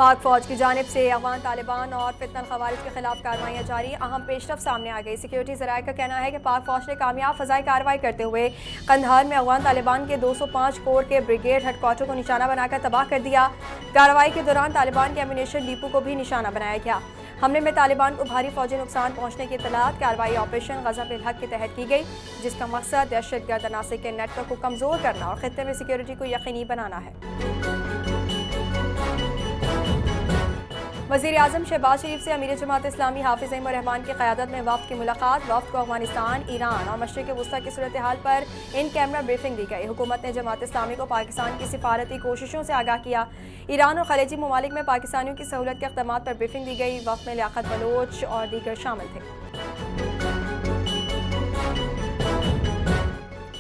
पाक फौज की जानिब से अफगान तालिबान और फितनल खवारिज के खिलाफ कार्रवाइयाँ जारी। अहम पेशरफ सामने आ गई। सिक्योरिटी ज़राए का कहना है कि पाक फौज ने कामयाब फ़ज़ाई कार्रवाई करते हुए कंधार में अफगान तालिबान के 205 कोर के ब्रिगेड हेडक्वार्टर को निशाना बनाकर तबाह कर दिया। कार्रवाई के दौरान तालिबान के एम्यूनेशन डिपो को भी निशाना बनाया गया। हमले में तालिबान को भारी फौजी नुकसान पहुंचने की इत्तलात। कार्रवाई ऑपरेशन ग़ज़ब अल हक़ के तहत की गई, जिसका मकसद दहशतगर्द अनासर के नेटवर्क को कमज़ोर करना और खित्ते में सिक्योरिटी को यकीनी बनाना है। वज़ीर आज़म शहबाज शरीफ से अमीर जमात इस्लामी हाफिज़ अहमद रहमान की क़यादत में वफ़द की मुलाकात। वफ़द को अफ़गानिस्तान, ईरान और मशरिक़ वुस्ता की सूरत हाल पर इन कैमरा ब्रीफिंग दी गई। हुकूमत ने जमात इस्लामी को पाकिस्तान की सिफारती कोशिशों से आगाह किया। ईरान और खलीजी ममालिक में पाकिस्तानियों की सहूलत के इक़दामात पर ब्रीफिंग दी गई। वफ़द में लियाकत बलोच और दीगर शामिल थे।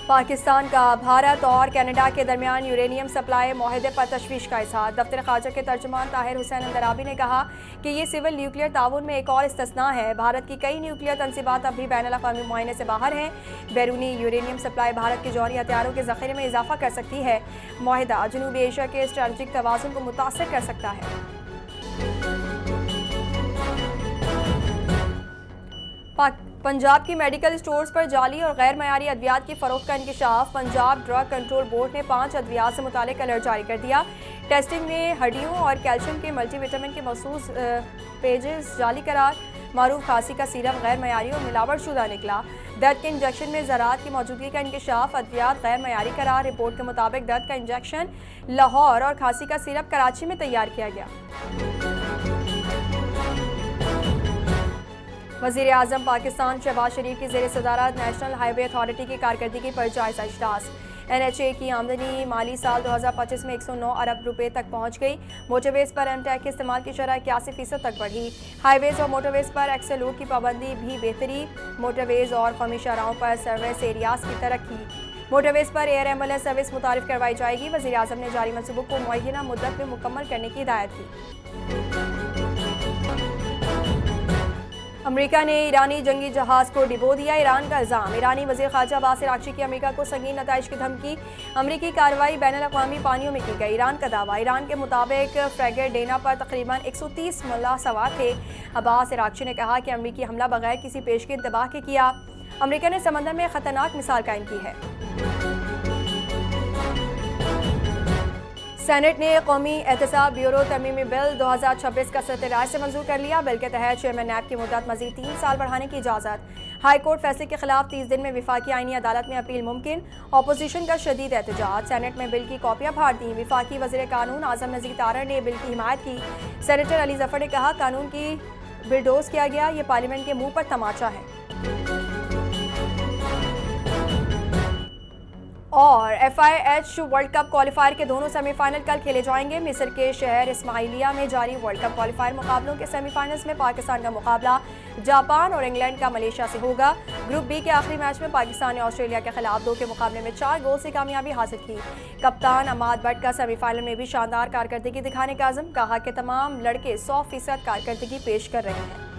पाकिस्तान का भारत और कनाडा के दरमियान यूरेनियम सप्लाई माहदे पर तशवीश का इज़हार। दफ्तर ख़ारजा के तर्जुमान ताहिर हुसैन अंदराबी ने कहा कि ये सिविल न्यूक्लियर ताउन में एक और इस्तिस्ना है। भारत की कई न्यूक्लियर तनसीबात अब भी बैनुल-अक़वामी मुआयने से बाहर हैं। बैरूनी यूरेनियम सप्लाई भारत के जौहरी हथियारों के ज़ख़ीरे में इजाफा कर सकती है। माहिदा जनूबी एशिया के स्ट्रेटजिक तवाज़ुन को मुतासिर कर सकता है। पंजाब की मेडिकल स्टोर्स पर जाली और गैर मयारी अद्वियात की फ़रोख्त का इंकशाफ। पंजाब ड्रग कंट्रोल बोर्ड ने 5 अद्वियात से मुतालिक अलर्ट जारी कर दिया। टेस्टिंग में हड्डियों और कैल्शियम के मल्टीविटामिन के मखसूस पेजेस जाली करार। मारूफ खांसी का सीरम गैर मयारी और मिलावट शुदा निकला। दर्द के इंजेक्शन में ज़रात की मौजूदगी का इंकशाफ। अद्वियात गैर मयारी करार। रिपोर्ट के मुताबिक दर्द का इंजेक्शन लाहौर और खांसी का सिरप कराची में तैयार किया गया। वज़ीर आज़म पाकिस्तान शहबाज शरीफ की ज़ेर सदारत नेशनल हाईवे अथॉरिटी की कारकर्दगी पर जायज़ा इजलास। NHA की आमदनी माली साल 2025 में 109 अरब रुपए तक पहुँच गई। मोटरवेज़ पर एमटैक के इस्तेमाल की शरह 81% तक बढ़ी। हाईवेज़ और मोटरवेज़ पर एक्सेल की पाबंदी भी बेहतरी। मोटरवेज़ और कौमी शाहराहों पर सर्विस एरियाज की तरक्की। मोटरवेज़ पर एयर एम्बुलेंस सर्विस मुतारिफ करवाई जाएगी। वज़ीर आज़म ने जारी मनसूबों को मुअय्यना मुद्दत में मुकम्मल करने की हिदायत की। अमेरिका ने ईरानी जंगी जहाज को डिबो दिया। ईरान का इल्ज़ाम। ईरानी वज़ीर ख़ारजा अब्बास अराग़ची की अमेरिका को संगीन नताइज की धमकी। अमेरिकी कार्रवाई बैनुल-अक़वामी पानियों में की गई। ईरान का दावा। ईरान के मुताबिक फ्रैगेट डेना पर तकरीबन 130 मल्लाह सवार थे। अब्बास अराग़ची ने कहा कि अमेरिकी हमला बगैर किसी पेशगी इंतबाह के किया। अमेरिका ने समंदर में ख़तरनाक मिसाल कायम की है। सेनेट ने कौमी एहतसाब ब्यूरो तरमीमी बिल 2026 का सत्र राय से मंजूर कर लिया। बिल के तहत चेयरमैन नैब की मुद्दत मजीद 3 साल बढ़ाने की इजाज़त। हाई कोर्ट फैसले के खिलाफ 30 दिन में विफाकी आईनी अदालत में अपील मुमकिन। अपोजिशन का शदीद एहतजाज। सेनेट में बिल की कॉपियां फाड़ दी। विफाकी वज़ीर कानून आज़म नज़ीर तारड़ ने बिल की हिमायत की। सेनेटर अली जफ़र ने कहा कानून की बिलडोज किया गया, ये पार्लियामेंट के मुंह पर तमाचा है। और FIH वर्ल्ड कप क्वालिफायर के दोनों सेमीफाइनल कल खेले जाएंगे। मिस्र के शहर इस्माइलिया में जारी वर्ल्ड कप क्वालिफायर मुकाबलों के सेमीफाइनल्स में पाकिस्तान का मुकाबला जापान और इंग्लैंड का मलेशिया से होगा। ग्रुप बी के आखिरी मैच में पाकिस्तान ने ऑस्ट्रेलिया के खिलाफ 2 के मुकाबले में 4 गोल से कामयाबी हासिल की। कप्तान अमाद भट्ट का सेमीफाइनल में भी शानदार कारकर्दगी दिखाने का अज़म। कहा कि तमाम लड़के 100% कारकर्दगी पेश कर रहे हैं।